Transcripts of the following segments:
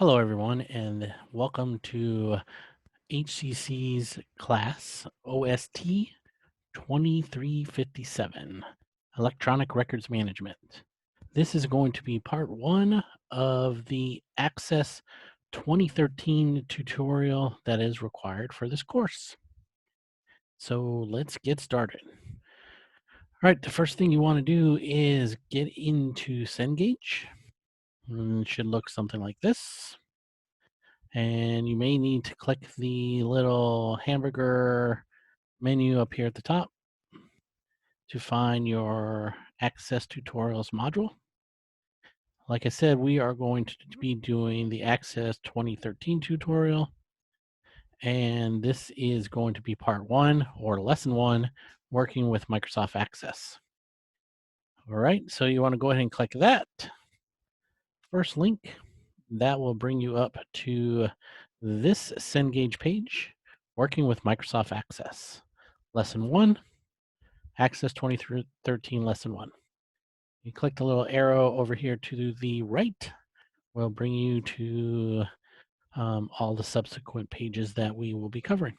Hello, everyone, and welcome to HCC's class OST 2357 Electronic Records Management. This is going to be part one of the Access 2013 tutorial that is required for this course. So let's get started. All right, the first thing you want to do is get into Cengage. It should look something like this. And you may need to click the little hamburger menu up here at the top to find your Access Tutorials module. Like I said, we are going to be doing the Access 2013 tutorial, and this is going to be part one or lesson one, working with Microsoft Access. All right, so you want to go ahead and click that first link. That will bring you up to this Cengage page, working with Microsoft Access. Lesson 1, Access 2013, Lesson 1. You click the little arrow over here to the right, will bring you to all the subsequent pages that we will be covering.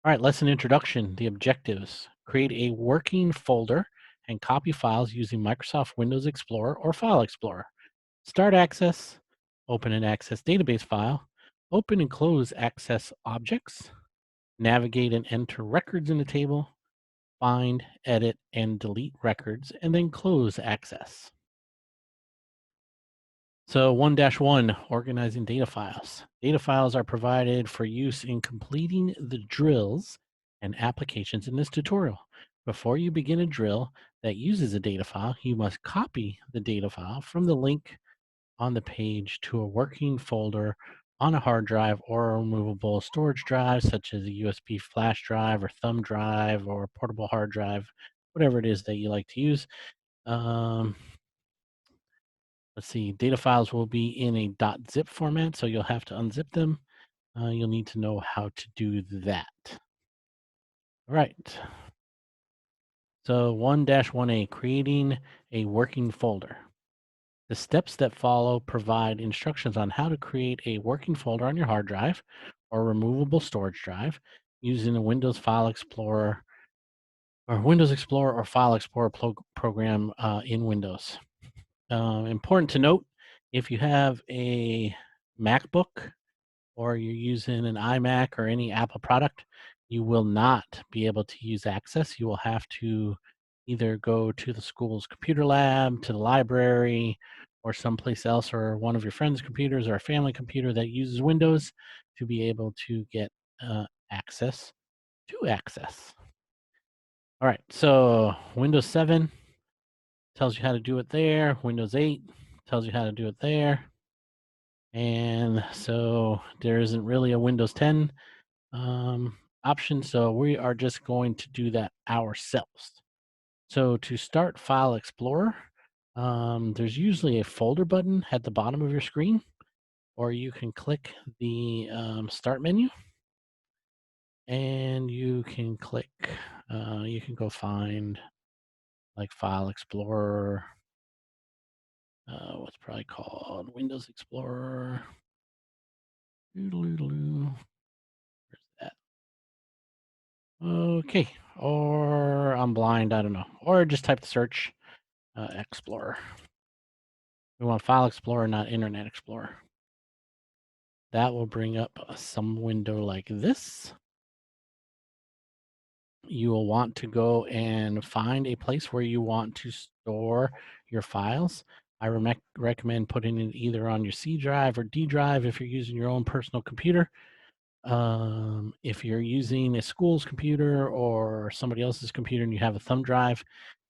All right, lesson introduction, the objectives. Create a working folder and copy files using Microsoft Windows Explorer or File Explorer. Start Access, open an Access database file, open and close Access objects, navigate and enter records in the table, find, edit, and delete records, and then close Access. So 1-1, organizing data files. Data files are provided for use in completing the drills and applications in this tutorial. Before you begin a drill that uses a data file, you must copy the data file from the link on the page to a working folder on a hard drive or a removable storage drive, such as a USB flash drive or thumb drive or portable hard drive, whatever it is that you like to use. Let's see, data files will be in a .zip format, so you'll have to unzip them. You'll need to know how to do that. All right. So 1-1A, creating a working folder. The steps that follow provide instructions on how to create a working folder on your hard drive or removable storage drive using a Windows File Explorer or File Explorer program in Windows. Important to note, if you have a MacBook or you're using an iMac or any Apple product, you will not be able to use Access. You will have to either go to the school's computer lab, to the library, or someplace else, or one of your friends' computers or a family computer that uses Windows to be able to get access to Access. All right, so Windows 7 tells you how to do it there. Windows 8 tells you how to do it there. And so there isn't really a Windows 10 option, so we are just going to do that ourselves. So to start File Explorer, there's usually a folder button at the bottom of your screen, or you can click the Start menu, and you can click, you can go find like File Explorer, what's probably called Windows Explorer. Where's that? Okay, or I'm blind, I don't know. Or just type the search Explorer. We want File Explorer, not Internet Explorer. That will bring up some window like this. You will want to go and find a place where you want to store your files. I recommend putting it either on your C drive or D drive if you're using your own personal computer. If you're using a school's computer or somebody else's computer and you have a thumb drive,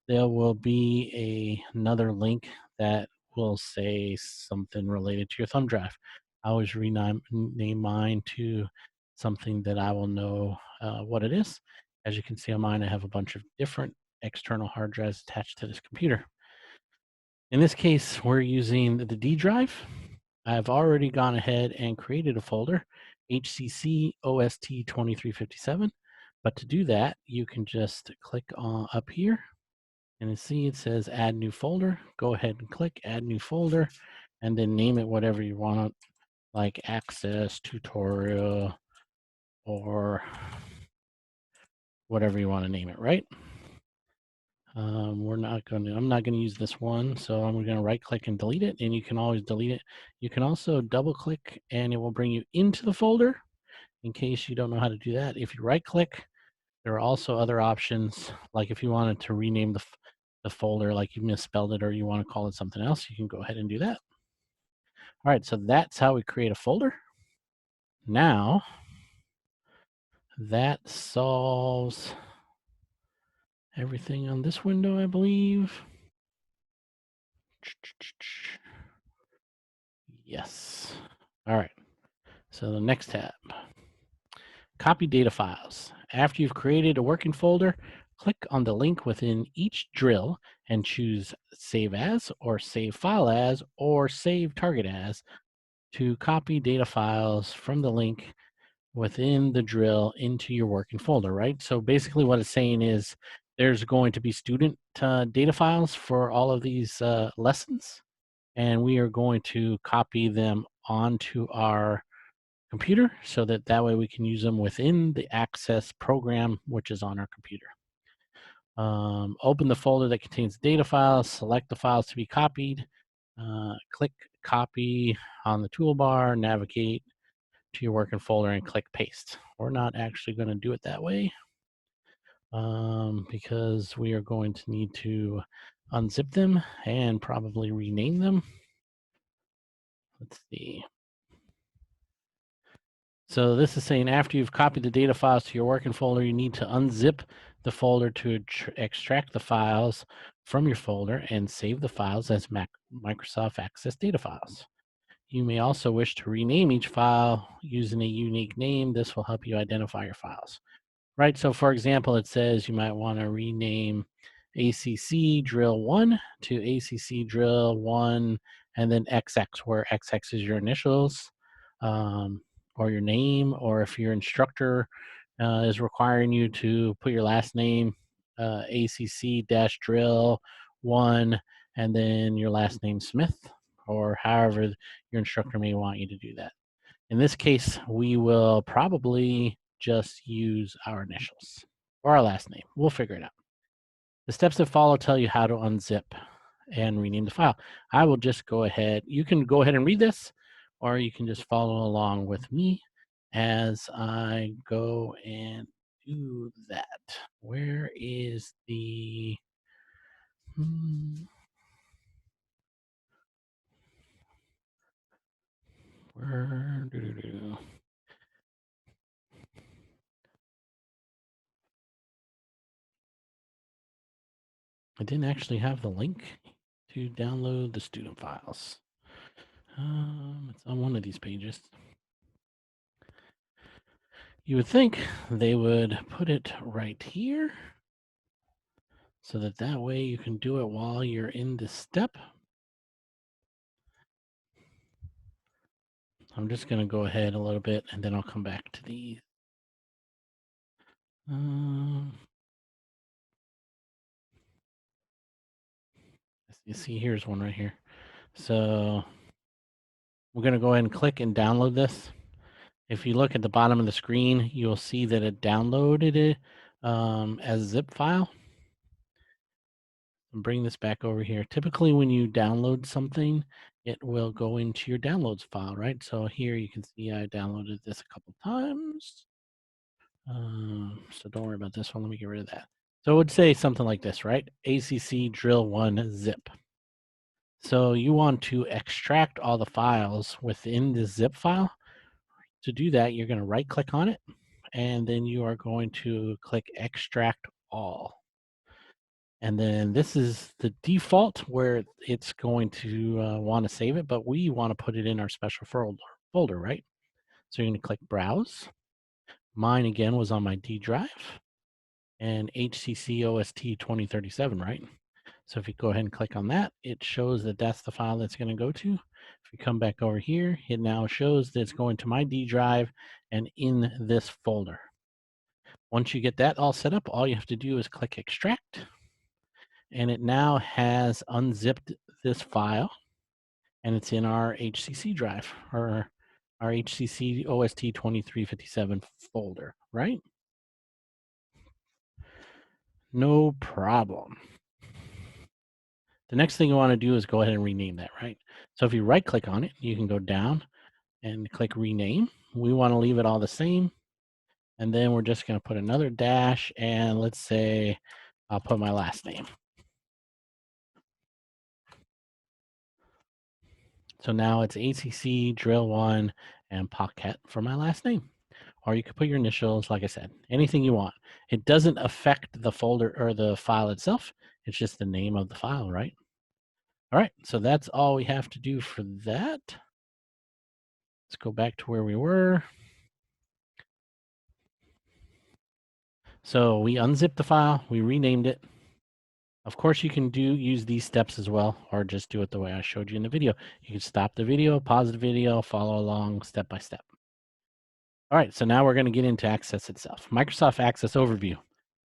there will be another link that will say something related to your thumb drive. I always rename mine to something that I will know what it is. As you can see on mine, I have a bunch of different external hard drives attached to this computer. In this case, we're using the D drive. I've already gone ahead and created a folder, HCC OST 2357. But to do that, you can just click on up here and see it says add new folder. Go ahead and click add new folder and then name it whatever you want. like access tutorial or whatever you want to name it, right? I'm not going to use this one, so I'm going to right click and delete it, and you can always delete it. You can also double click and it will bring you into the folder in case you don't know how to do that. If you right click, there are also other options, like if you wanted to rename the folder, like you misspelled it or you want to call it something else, you can go ahead and do that. All right, so that's how we create a folder. Now, that solves everything on this window, I believe. Yes. All right. So the next tab, copy data files. After you've created a working folder, click on the link within each drill and choose Save As or Save File As or Save Target As to copy data files from the link within the drill into your working folder, right? So basically what it's saying is there's going to be student data files for all of these lessons, and we are going to copy them onto our computer so that way we can use them within the Access program, which is on our computer. Open the folder that contains data files, select the files to be copied, click copy on the toolbar, navigate to your working folder and click paste. We're not actually going to do it that way because we are going to need to unzip them and probably rename them. Let's see. So this is saying after you've copied the data files to your working folder, you need to unzip the folder to extract the files from your folder and save the files as Microsoft Access data files. You may also wish to rename each file using a unique name. This will help you identify your files. Right, so for example, it says you might want to rename ACC drill 1 to ACC drill 1 and then XX, where XX is your initials or your name, or if your instructor is requiring you to put your last name, ACC-drill 1, and then your last name Smith, or however your instructor may want you to do that. In this case, we will probably just use our initials or our last name. We'll figure it out. The steps that follow tell you how to unzip and rename the file. I will just go ahead. You can go ahead and read this, or you can just follow along with me as I go and do that. Where is the... Where... I didn't actually have the link to download the student files. It's on one of these pages. You would think they would put it right here so that way you can do it while you're in this step. I'm just going to go ahead a little bit and then I'll come back to these. You see, here's one right here. So we're going to go ahead and click and download this. If you look at the bottom of the screen, you'll see that it downloaded it as a zip file. And bring this back over here. Typically, when you download something, it will go into your downloads file, right? So here you can see I downloaded this a couple times. So don't worry about this one. Let me get rid of that. So it would say something like this, right? ACC drill 1 zip. So you want to extract all the files within the zip file. To do that, you're going to right click on it, and then you are going to click extract all. And then this is the default where it's going to want to save it, but we want to put it in our special folder, right? So you're going to click Browse. Mine, again, was on my D drive and HCC OST-2357, right? So if you go ahead and click on that, it shows that that's the file that's going to go to. If you come back over here, it now shows that it's going to my D drive and in this folder. Once you get that all set up, all you have to do is click Extract. And it now has unzipped this file, and it's in our HCC drive, or our HCC OST-2357 folder, right? No problem. The next thing you want to do is go ahead and rename that, right? So if you right click on it, you can go down and click rename. We want to leave it all the same. And then we're just going to put another dash, and let's say I'll put my last name. So now it's ACC, Drill 1, and Pocket for my last name. Or you could put your initials, like I said, anything you want. It doesn't affect the folder or the file itself. It's just the name of the file, right? All right, so that's all we have to do for that. Let's go back to where we were. So we unzipped the file, we renamed it. Of course, you can use these steps as well, or just do it the way I showed you in the video. You can stop the video, pause the video, follow along step by step. All right, so now we're going to get into Access itself. Microsoft Access Overview.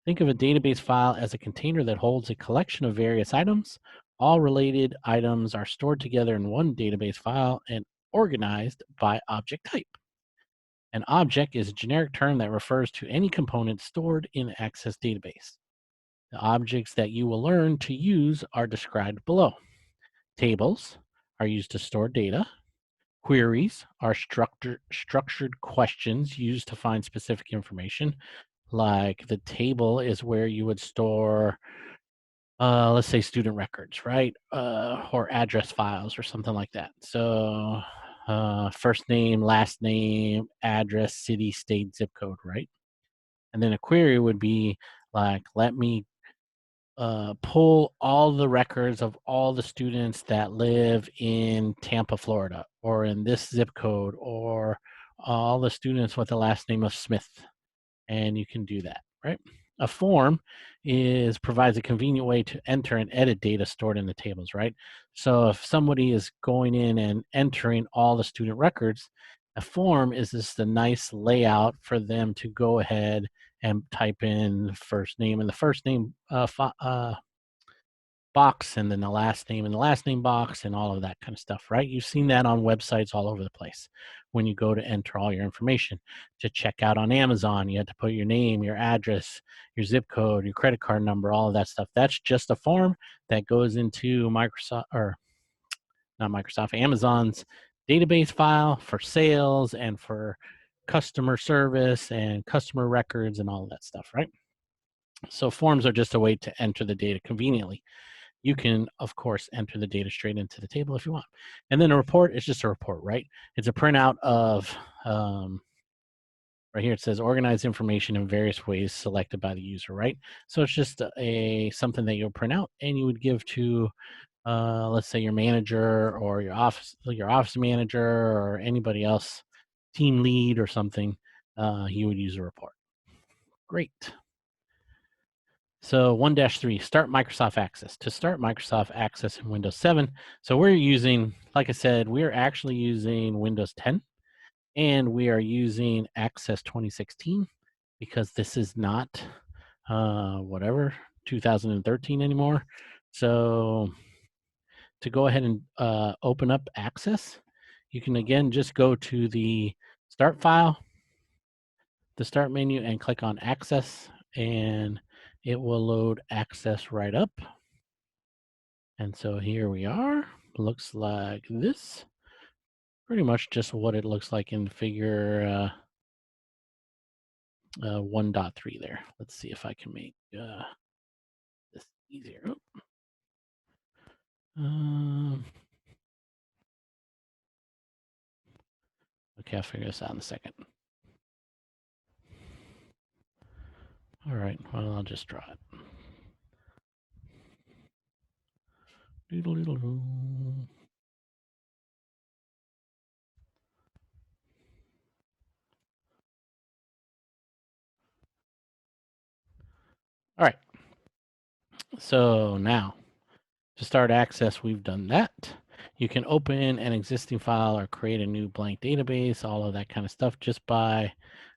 Think of a database file as a container that holds a collection of various items. All related items are stored together in one database file and organized by object type. An object is a generic term that refers to any component stored in the Access database. The objects that you will learn to use are described below. Tables are used to store data. Queries are structured questions used to find specific information. Like the table is where you would store, let's say, student records, right? Or address files or something like that. So first name, last name, address, city, state, zip code, right? And then a query would be like, let me pull all the records of all the students that live in Tampa, Florida, or in this zip code, or all the students with the last name of Smith. And you can do that, right? A form provides a convenient way to enter and edit data stored in the tables, right? So if somebody is going in and entering all the student records, a form is just a nice layout for them to go ahead and type in first name in the first name box, and then the last name in the last name box, and all of that kind of stuff, right? You've seen that on websites all over the place. When you go to enter all your information to check out on Amazon, you have to put your name, your address, your zip code, your credit card number, all of that stuff. That's just a form that goes into Microsoft, or not Microsoft, Amazon's database file for sales and for customer service and customer records and all of that stuff, right? So forms are just a way to enter the data conveniently. You can, of course, enter the data straight into the table if you want. And then a report is just a report, right? It's a printout of, right here it says organize information in various ways selected by the user, right? So it's just something that you'll print out and you would give to, let's say, your manager or your office manager or anybody else, team lead or something. You would use a report. Great. So 1-3, start Microsoft Access. To start Microsoft Access in Windows 7, so we're using, like I said, we're actually using Windows 10, and we are using Access 2016 because this is not, 2013 anymore. So to go ahead and open up Access, you can again just go to the Start file, the Start menu, and click on Access, and it will load Access right up. And so here we are. Looks like this. Pretty much just what it looks like in figure 1.3 there. Let's see if I can make this easier. Okay, I'll figure this out in a second. All right, well, I'll just draw it. Doodle-doodle-doo. All right, so now to start Access, we've done that. You can open an existing file or create a new blank database, all of that kind of stuff, just by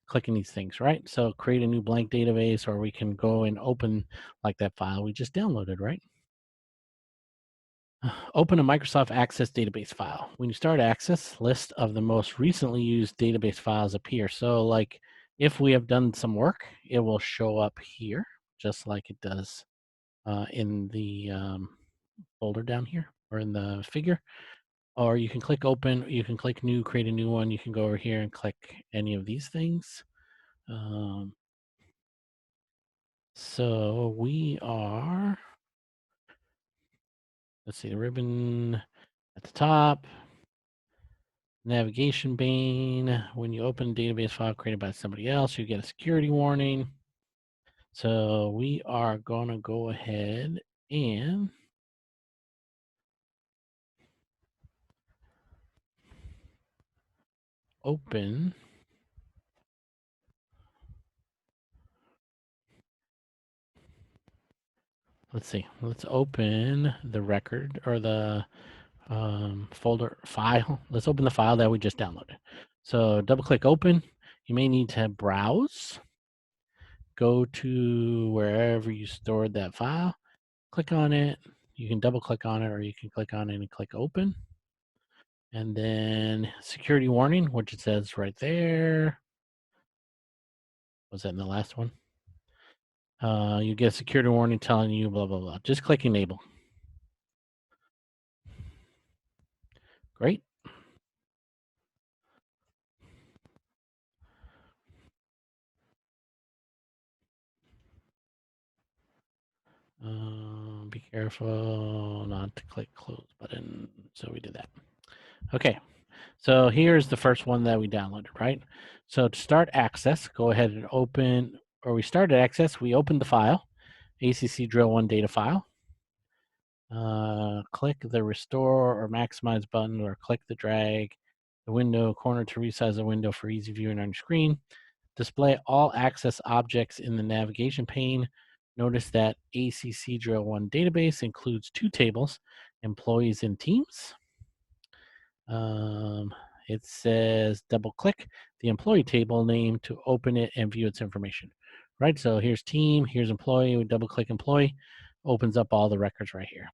clicking these things, right? So create a new blank database, or we can go and open like that file we just downloaded, right? Open a Microsoft Access database file. When you start Access, list of the most recently used database files appear. So like if we have done some work, it will show up here, just like it does in the folder down here or in the figure. Or you can click open, you can click new, create a new one. You can go over here and click any of these things. So we are, let's see, the ribbon at the top, navigation pane. When you open a database file created by somebody else, you get a security warning. So we are going to go ahead and open. Let's see. Let's open the record or the folder file. Let's open the file that we just downloaded. So double click open. You may need to browse. Go to wherever you stored that file. Click on it. You can double click on it or you can click on it and click open. And then security warning, which it says right there. Was that in the last one? You get a security warning telling you blah, blah, blah. Just click enable. Great. Be careful not to click close button. So we did that. Okay. So here's the first one that we downloaded, right? So to start access, go ahead and open, or we started access, we opened the file, ACC drill one data file. Click the restore or maximize button or click the drag the window corner to resize the window for easy viewing on your screen. Display all access objects in the navigation pane. Notice that ACC drill one database includes two tables, employees and teams. It says double click the employee table name to open it and view its information. Right, so here's team, here's employee, we double click employee, opens up all the records right here.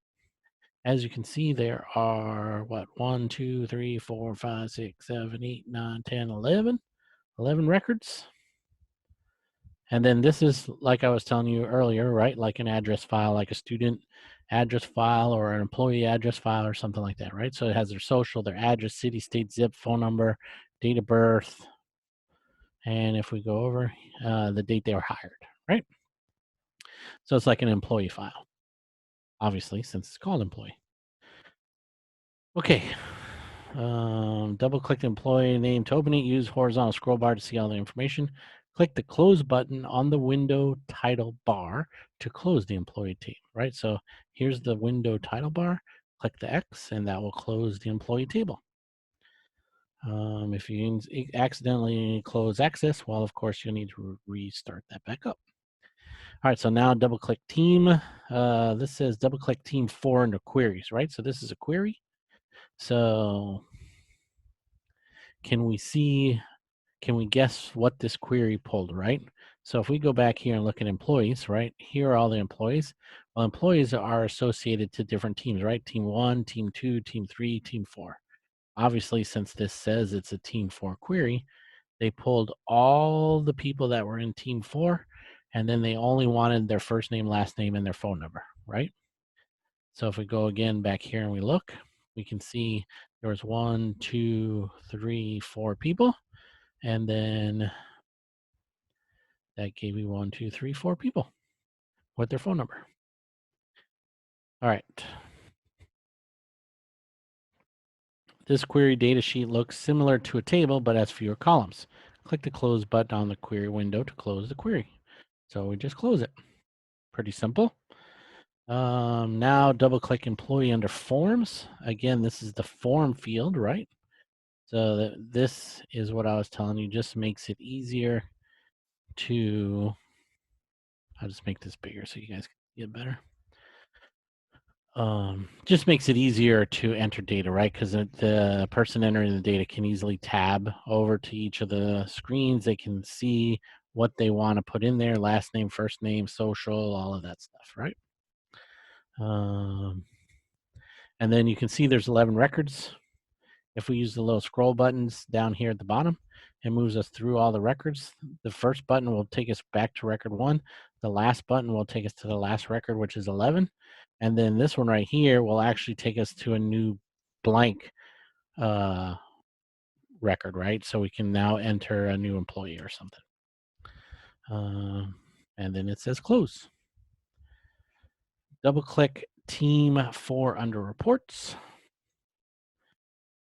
As you can see, there are what, 1, 2, 3, 4, 5, 6, 7, 8, 9, 10, 11. 11 records. And then this is, like I was telling you earlier, right? Like an address file, like a student address file or an employee address file or something like that, right? So it has their social, their address, city, state, zip, phone number, date of birth. And if we go over the date they were hired, right? So it's like an employee file, obviously, since it's called employee. Okay. Double click the employee name to open it. Use horizontal scroll bar to see all the information. Click the close button on the window title bar to close the employee table, right? So here's the window title bar. Click the X and that will close the employee table. If you accidentally close access, well, of course, you'll need to restart that back up. All right, so now double click team. This says double click team 4 into queries, right? So this is a query. So can we guess what this query pulled, right? So if we go back here and look at employees, right? Here are all the employees. Well, employees are associated to different teams, right? Team 1, team 2, team 3, team 4. Obviously, since this says it's a team 4 query, they pulled all the people that were in team 4, and then they only wanted their first name, last name, and their phone number, right? So if we go again back here and we look, we can see there was 1, 2, 3, 4 people. And then that gave me 1, 2, 3, 4 people with their phone number. All right. This query data sheet looks similar to a table, but has fewer columns. Click the close button on the query window to close the query. So we just close it. Pretty simple. Now double click employee under forms. Again, this is the form field, right? So this is what I was telling you, just makes it easier to, I'll just make this bigger so you guys can see it better. Just makes it easier to enter data, right? Because the person entering the data can easily tab over to each of the screens. They can see what they want to put in there, last name, first name, social, all of that stuff, right? And And then you can see there's 11 records. If we use the little scroll buttons down here at the bottom, it moves us through all the records. The first button will take us back to record 1. The last button will take us to the last record, which is 11. And then this one right here will actually take us to a new blank record, right? So we can now enter a new employee or something. And then it says close. Double click Team 4 under Reports.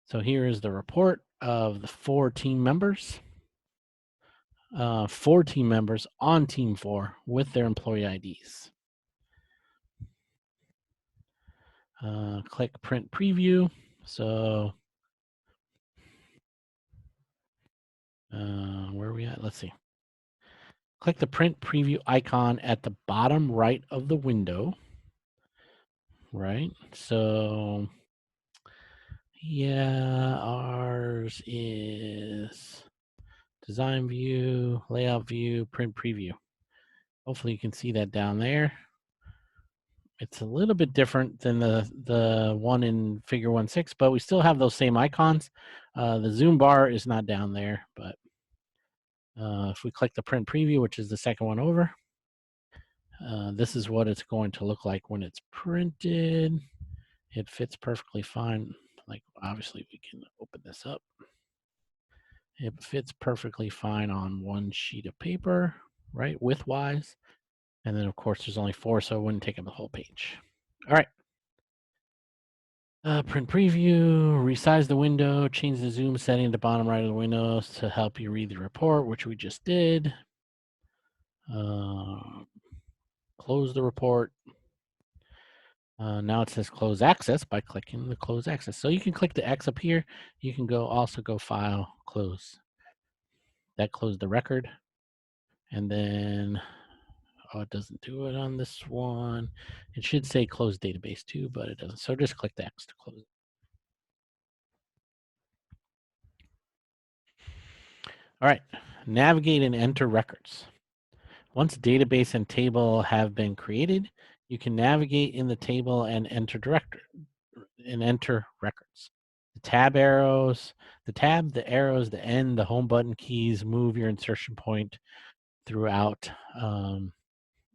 So here is the report of the 4 team members. 4 team members on Team 4 with their employee IDs. Click Print Preview. So where are we at? Let's see. Click the Print Preview icon at the bottom right of the window. Right? So yeah, ours is Design View, Layout View, Print Preview. Hopefully you can see that down there. It's a little bit different than the one in Figure 1.6, but we still have those same icons. The zoom bar is not down there, but if we click the Print Preview, which is the second one over, this is what it's going to look like when it's printed. It fits perfectly fine. Like, obviously, we can open this up. It fits perfectly fine on one sheet of paper, right, width-wise. And then, of course, there's only 4, so it wouldn't take up the whole page. All right. Print preview, resize the window, change the zoom setting at the bottom right of the window to help you read the report, which we just did. Close the report. Now it says close access by clicking the close access. So you can click the X up here. You can also go file, close. That closed the record. And then, oh, it doesn't do it on this one. It should say close database too, but it doesn't. So just click the X to close it. All right, navigate and enter records. Once database and table have been created, you can navigate in the table and enter records. The tab, the arrows, the N, the home button keys move your insertion point throughout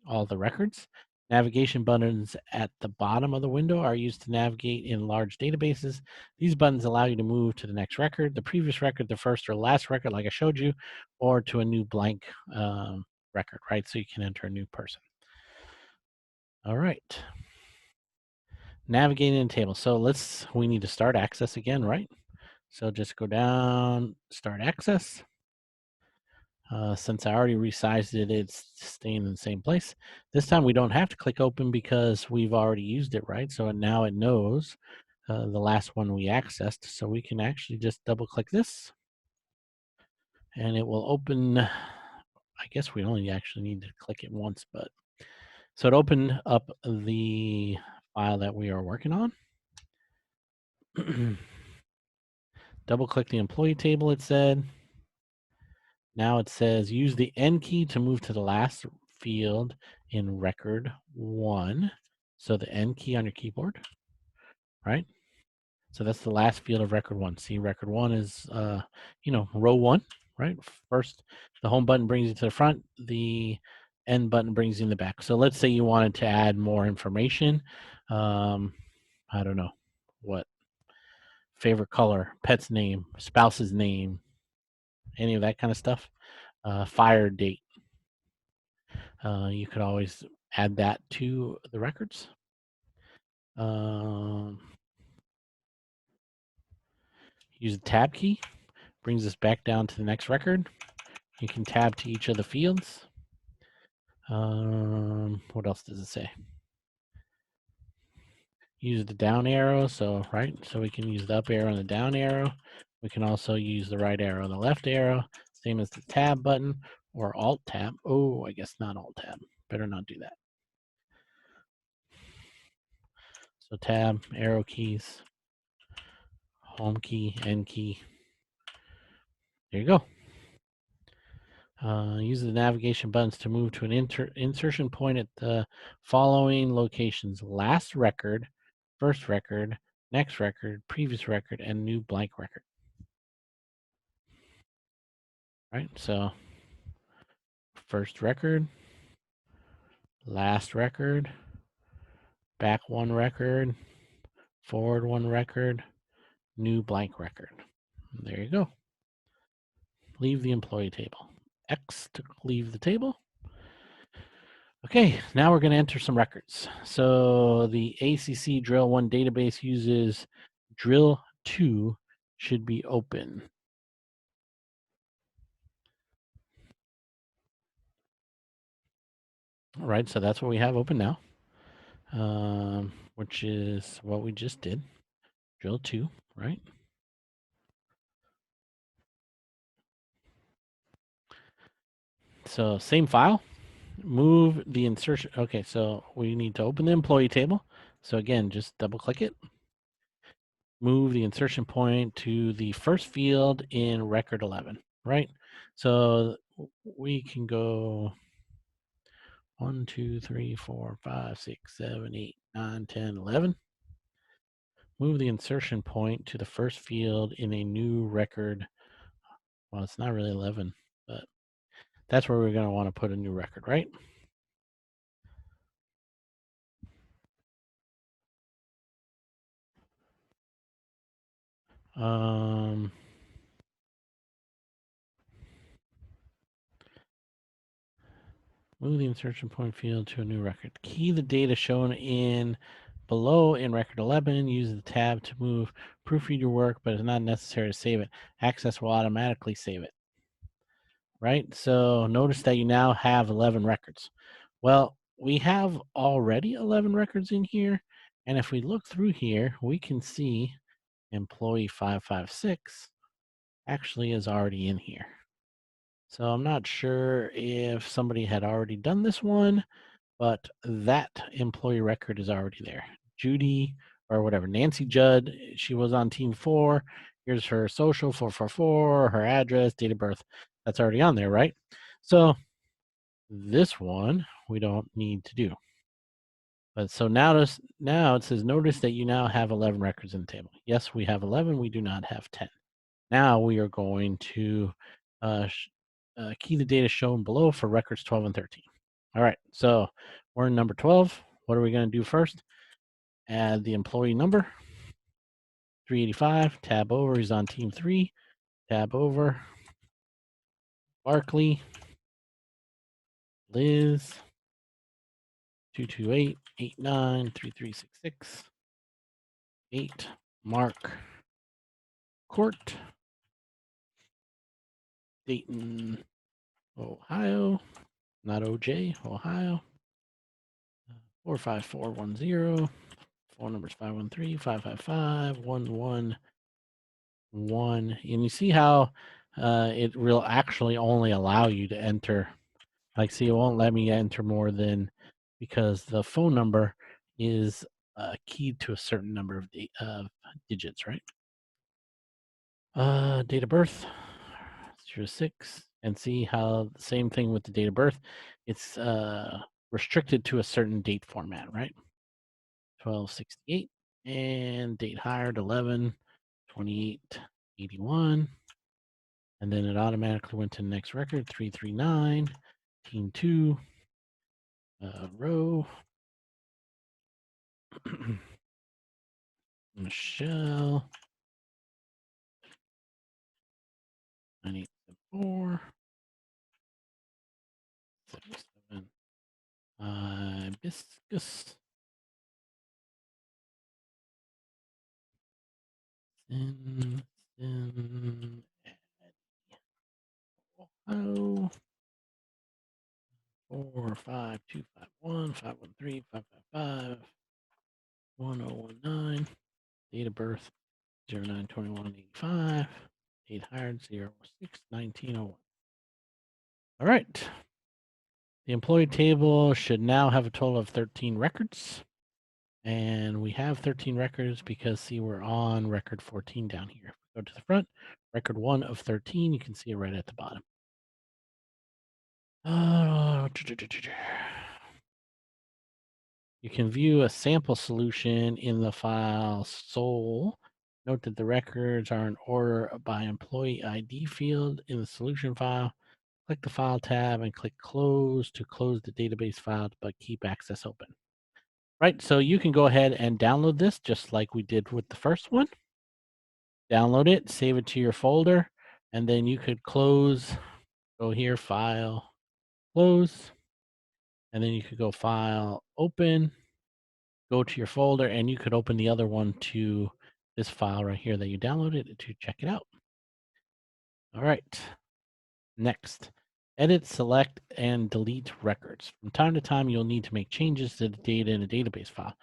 all the records. Navigation buttons at the bottom of the window are used to navigate in large databases. These buttons allow you to move to the next record, the previous record, the first or last record, like I showed you, or to a new blank record, right? So you can enter a new person. All right. Navigating in table. So we need to start access again, right? So just go down, start access. Since I already resized it, it's staying in the same place. This time we don't have to click open because we've already used it, right? So now it knows the last one we accessed. So we can actually just double click this and it will open. I guess we only actually need to click it once, but so it opened up the file that we are working on. Double click the employee table, it said. Now it says use the N key to move to the last field in record 1. So the N key on your keyboard, right? So that's the last field of record 1. See, record 1 is, row 1, right? First, the home button brings you to the front. The N button brings you in the back. So let's say you wanted to add more information. I don't know what favorite color, pet's name, spouse's name, any of that kind of stuff. Fire date. You could always add that to the records. Use the tab key, brings us back down to the next record. You can tab to each of the fields. What else does it say? Use the down arrow, so we can use the up arrow and the down arrow. We can also use the right arrow and the left arrow, same as the tab button or alt tab. Oh, I guess not alt tab. Better not do that. So tab, arrow keys, home key, N key. There you go. Use the navigation buttons to move to an insertion point at the following locations: last record, first record, next record, previous record, and new blank record. Right? So first record, last record, back one record, forward one record, new blank record. There you go. Leave the employee table. X to leave the table. Okay, now we're going to enter some records. So the ACC Drill 1 database uses Drill 2 should be open. All right, so that's what we have open now, which is what we just did. Drill 2, right? So same file, move the insertion. Okay, so we need to open the employee table. So again, just double click it. Move the insertion point to the first field in record 11, right? So we can go 1, 2, 3, 4, 5, 6, 7, 8, 9, 10, 11. Move the insertion point to the first field in a new record. Well, it's not really 11, but that's where we're going to want to put a new record, right? Move the insertion point field to a new record. Key the data shown in below in record 11. Use the tab to move. Proofread your work, but it's not necessary to save it. Access will automatically save it. Right? So notice that you now have 11 records. Well, we have already 11 records in here. And if we look through here, we can see employee 556 actually is already in here. So I'm not sure if somebody had already done this one, but that employee record is already there. Judy, or whatever, Nancy Judd, she was on team 4. Here's her social 444, her address, date of birth. That's already on there, right? So this one we don't need to do. But so now it says notice that you now have 11 records in the table. Yes, we have 11. We do not have 10. Now we are going to key the data shown below for records 12 and 13. All right, so we're in number 12. What are we going to do first? Add the employee number, 385, tab over, he's on team 3, tab over, Barkley, Liz, 228-89-3366, 8, Mark, Court, Dayton, Ohio, not OJ, Ohio, 45410. Phone number is 513-555-111. And you see how it will actually only allow you to enter. Like, see, it won't let me enter more than, because the phone number is keyed to a certain number of digits, right? Date of birth, 06. And see how the same thing with the date of birth. It's restricted to a certain date format, right? 1268. And date hired 11/28/81. And then it automatically went to the next record, 339, team 2, row, Michelle, 9874, 77, hibiscus, Sin, Ohio, 45251-513-555-1019, date of birth 09/21/85, date hired 06/19/01. All right. The employee table should now have a total of 13 records. And we have 13 records because, see, we're on record 14 down here. If we go to the front, record 1 of 13, you can see it right at the bottom. You can view a sample solution in the file Sol. Note that the records are in order by employee ID field in the solution file. Click the File tab and click Close to close the database file, but keep access open. Right, so you can go ahead and download this just like we did with the first one. Download it, save it to your folder, and then you could close, go here, File, Close, and then you could go File, Open, go to your folder, and you could open the other one to this file right here that you downloaded to check it out. All right. Next, edit, select, and delete records. From time to time, you'll need to make changes to the data in a database file.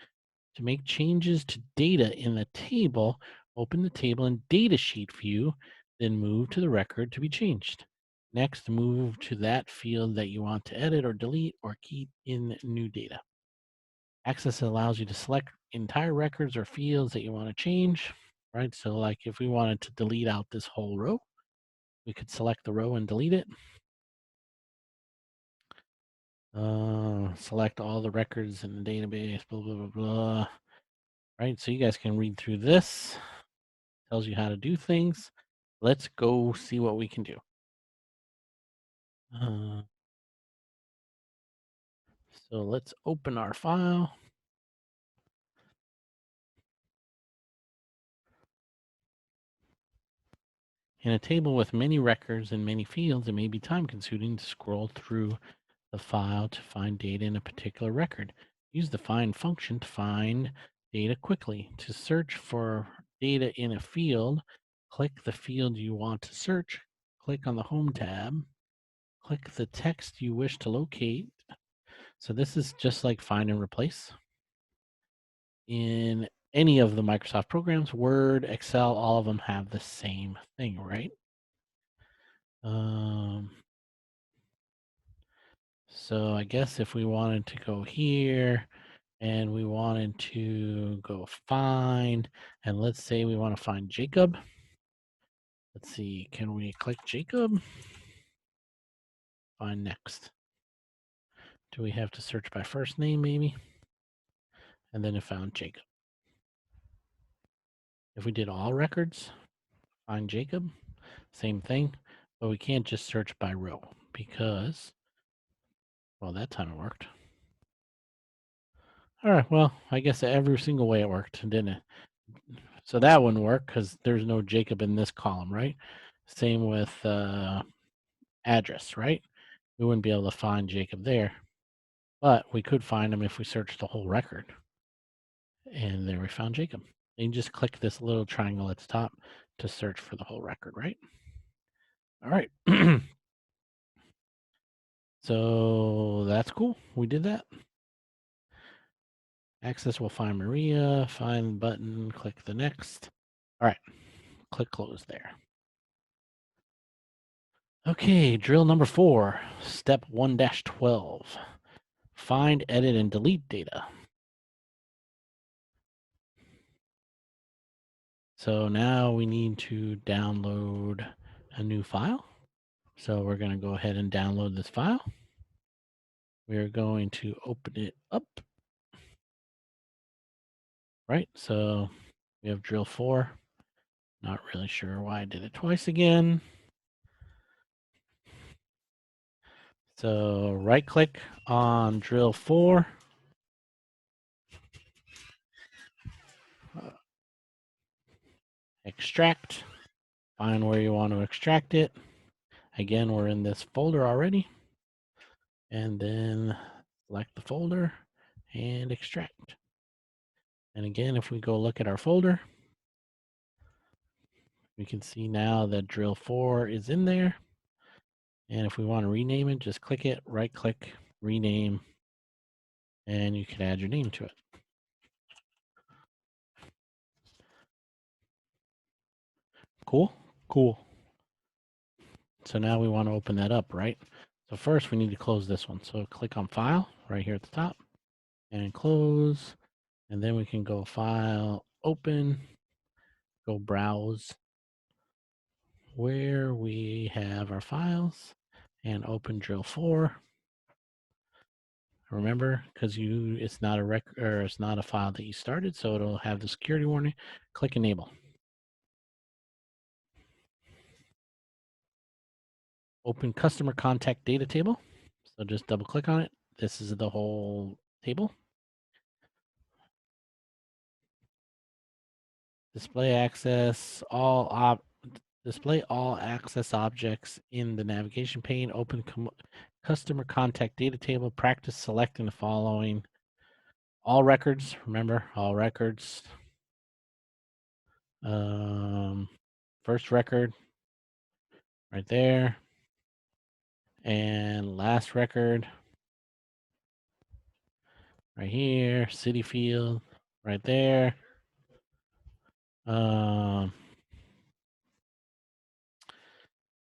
To make changes to data in the table, open the table in Datasheet view, then move to the record to be changed. Next, move to that field that you want to edit or delete or keep in new data. Access allows you to select entire records or fields that you want to change, right? So like if we wanted to delete out this whole row, we could select the row and delete it. Select all the records in the database, blah, blah, blah, blah. Right, so you guys can read through this. Tells you how to do things. Let's go see what we can do. So let's open our file. In a table with many records and many fields, it may be time consuming to scroll through the file to find data in a particular record. Use the find function to find data quickly. To search for data in a field, click the field you want to search, click on the Home tab, click the text you wish to locate. So this is just like find and replace. In any of the Microsoft programs, Word, Excel, all of them have the same thing, right? So I guess if we wanted to go here and we wanted to go find, and let's say we want to find Jacob. Let's see, can we click Jacob? Find next. Do we have to search by first name maybe? And then it found Jacob. If we did all records, find Jacob, same thing, but we can't just search by row because, well, that time it worked. All right, well, I guess every single way it worked, didn't it? So that wouldn't work because there's no Jacob in this column, right? Same with address, right? We wouldn't be able to find Jacob there, but we could find him if we searched the whole record. And there we found Jacob. And you just click this little triangle at the top to search for the whole record, right? All right. So that's cool. We did that. Access will find Maria, find button, click the next. All right, click close there. Okay, drill number 4, step 1-12. Find, edit, and delete data. So now we need to download a new file. So we're going to go ahead and download this file. We're going to open it up. Right, so we have drill 4. Not really sure why I did it twice again. So right click on drill 4. Extract. Find where you want to extract it. Again, we're in this folder already. And then select the folder and extract. And again, if we go look at our folder, we can see now that drill 4 is in there. And if we want to rename it, just click it, right click, rename, and you can add your name to it. Cool? Cool. So now we want to open that up, right? So first we need to close this one. So click on File right here at the top and close. And then we can go File, Open, go Browse where we have our files and open drill 4. Remember, because it's not a record or it's not a file that you started, so it'll have the security warning. Click enable. Open customer contact data table. So just double click on it. This is the whole table. Display access display all access objects in the navigation pane. Open customer contact data table. Practice selecting the following. All records. Remember, all records. First record right there. And last record right here. City field right there. All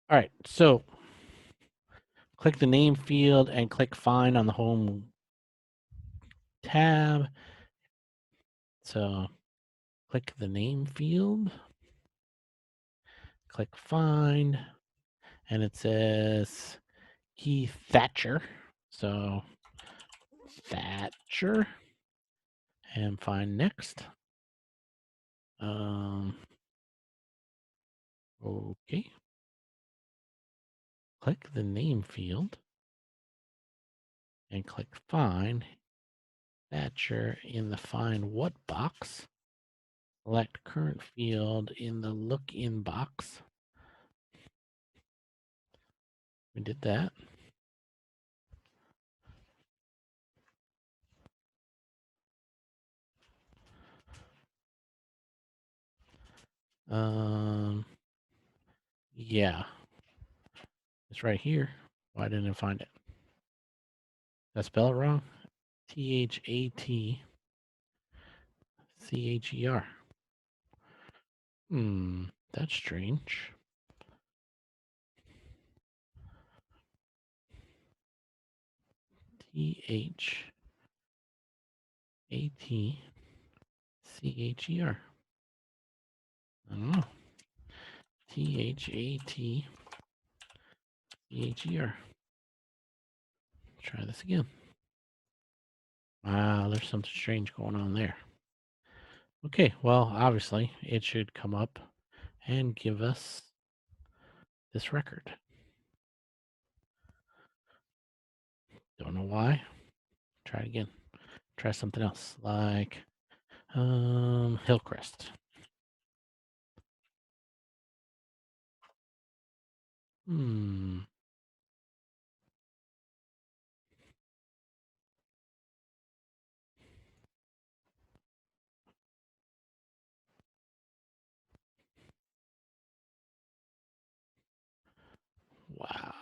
right, so click the name field and click find on the home tab. So click the name field, click find, and it says Keith Thatcher. So Thatcher, and find next. Okay. Click the name field and click find Thatcher in the find what box. Select current field in the look in box. We did that. Yeah, it's right here. Why didn't I find it? Did I spell it wrong? THATCHER. That's strange. THATCHER. I don't know. THATCHER. Try this again. Wow, there's something strange going on there. Okay, well, obviously, it should come up and give us this record. Don't know why. Try it again. Try something else, like Hillcrest. Wow.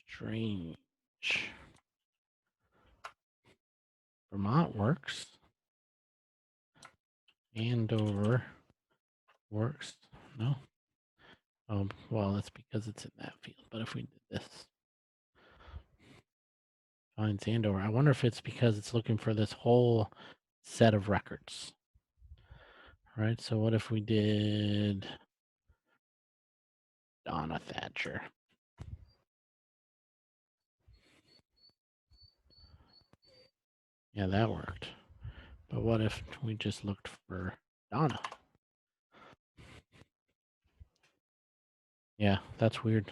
Strange. Vermont works. Andover works. No. Well, that's because it's in that field. But if we did this, finds Andover. I wonder if it's because it's looking for this whole set of records. Right. So what if we did Donna Thatcher? Yeah, that worked. But what if we just looked for Donna? Yeah, that's weird.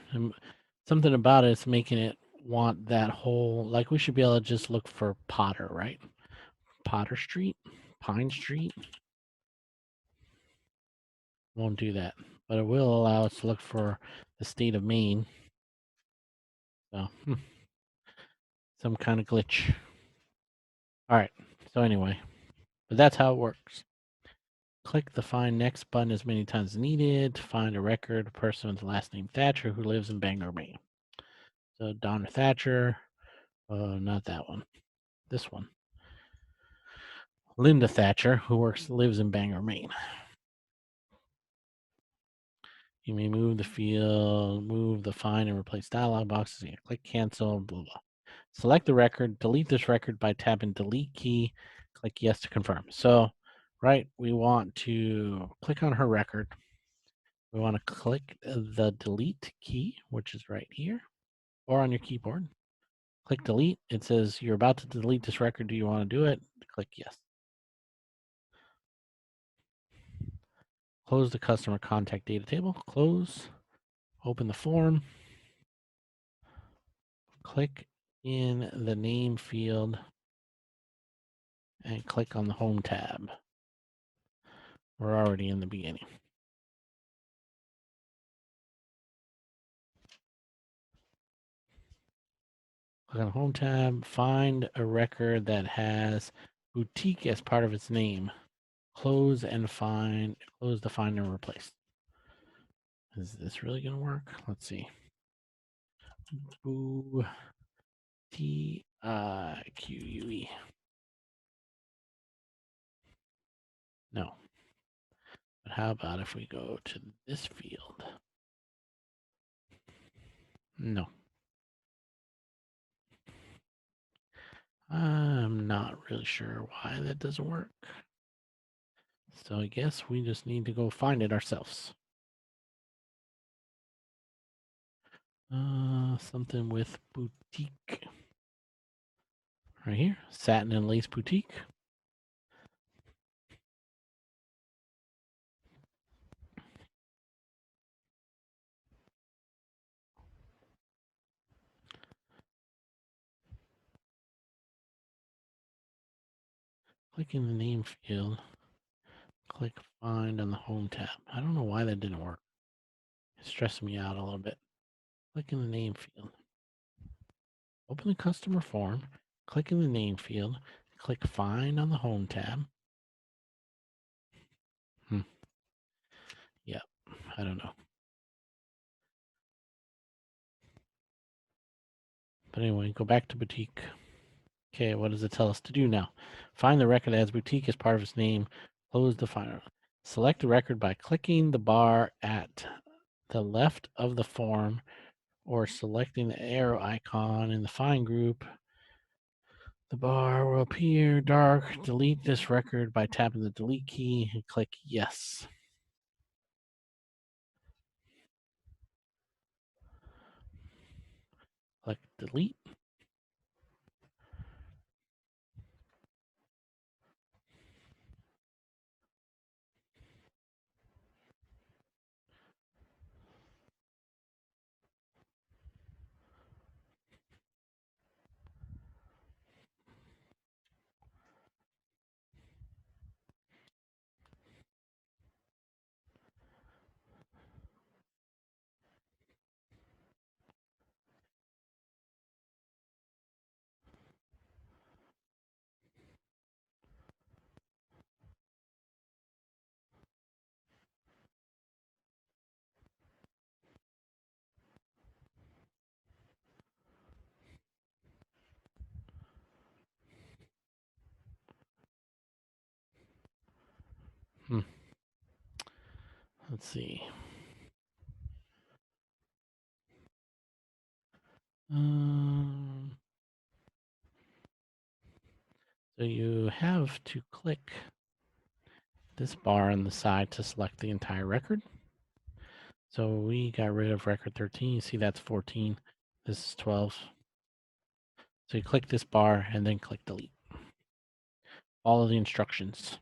Something about it is making it want that whole, like we should be able to just look for Potter, right? Potter Street, Pine Street. Won't do that, but it will allow us to look for the state of Maine. So, some kind of glitch. All right. So anyway, but that's how it works. Click the Find Next button as many times as needed to find a record, a person with the last name Thatcher who lives in Bangor, Maine. So Donna Thatcher, not that one, this one. Linda Thatcher, who lives in Bangor, Maine. You may move the field, move the find and replace dialog boxes. You click cancel, blah, blah. Select the record, delete this record by tapping delete key, click yes to confirm. So, right, we want to click on her record. We want to click the delete key, which is right here, or on your keyboard. Click delete. It says you're about to delete this record. Do you want to do it? Click yes. Close the customer contact data table. Close. Open the form. Click in the name field and click on the home tab. We're already in the beginning. Click on the home tab. Find a record that has boutique as part of its name. Close the find and replace. Is this really going to work? Let's see. T-I-Q-U-E. No. But how about if we go to this field? No. I'm not really sure why that doesn't work. So I guess we just need to go find it ourselves. Something with boutique. Right here, satin and lace boutique. Click in the name field. Click find on the home tab. I don't know why that didn't work. It's stressing me out a little bit. Click in the name field. Open the customer form. Click in the name field. Click find on the home tab. Yeah, I don't know. But anyway, go back to boutique. Okay, what does it tell us to do now? Find the record that has boutique as part of its name. Close the file. Select the record by clicking the bar at the left of the form or selecting the arrow icon in the find group. The bar will appear dark. Delete this record by tapping the delete key and click yes. Click delete. Let's see. So you have to click this bar on the side to select the entire record. So we got rid of record 13. You see that's 14. This is 12. So you click this bar and then click delete. Follow the instructions.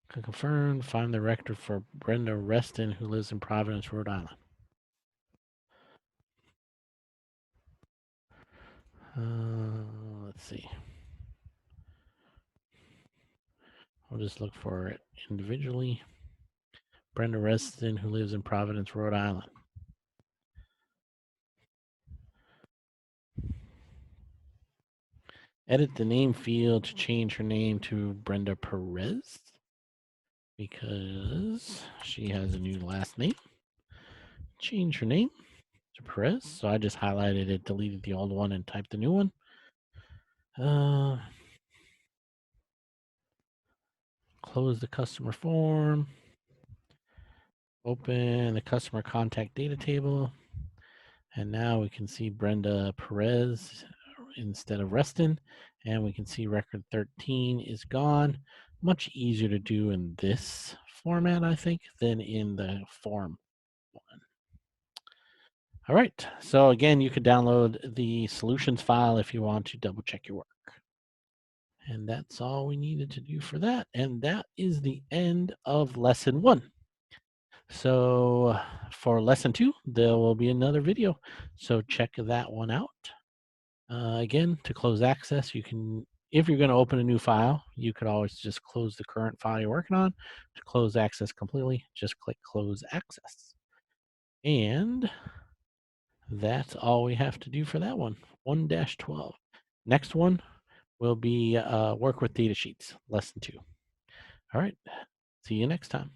Click confirm. Find the record for Brenda Reston, who lives in Providence, Rhode Island. Let's see. I'll just look for it individually. Brenda Reston, who lives in Providence, Rhode Island. Edit the name field to change her name to Brenda Perez because she has a new last name. Change her name to Perez. So I just highlighted it, deleted the old one, and typed the new one. Close the customer form. Open the customer contact data table. And now we can see Brenda Perez instead of Reston. And we can see record 13 is gone. Much easier to do in this format, I think, than in the form one. All right. So again, you could download the solutions file if you want to double check your work. And that's all we needed to do for that. And that is the end of lesson 1. So for lesson 2, there will be another video. So check that one out. Again, to close access, you can, if you're going to open a new file, you could always just close the current file you're working on. To close access completely, just click close access. And that's all we have to do for that one, 1-12. Next one will be work with data sheets, lesson 2. All right, see you next time.